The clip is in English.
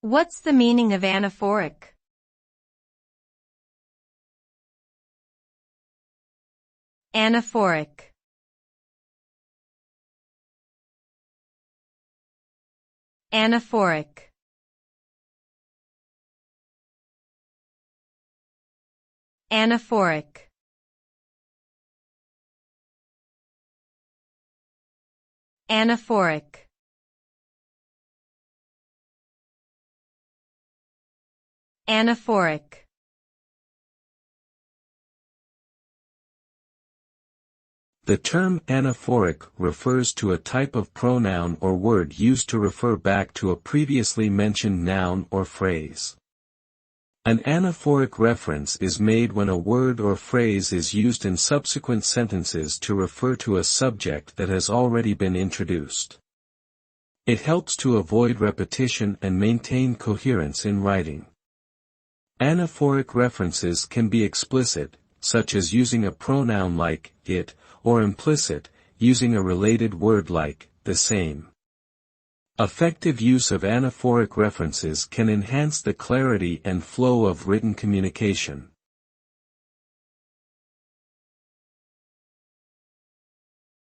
What's the meaning of anaphoric? Anaphoric. Anaphoric. Anaphoric. Anaphoric. Anaphoric. The term anaphoric refers to a type of pronoun or word used to refer back to a previously mentioned noun or phrase. An anaphoric reference is made when a word or phrase is used in subsequent sentences to refer to a subject that has already been introduced. It helps to avoid repetition and maintain coherence in writing. Anaphoric references can be explicit, such as using a pronoun like it, or implicit, using a related word like the same. Effective use of anaphoric references can enhance the clarity and flow of written communication.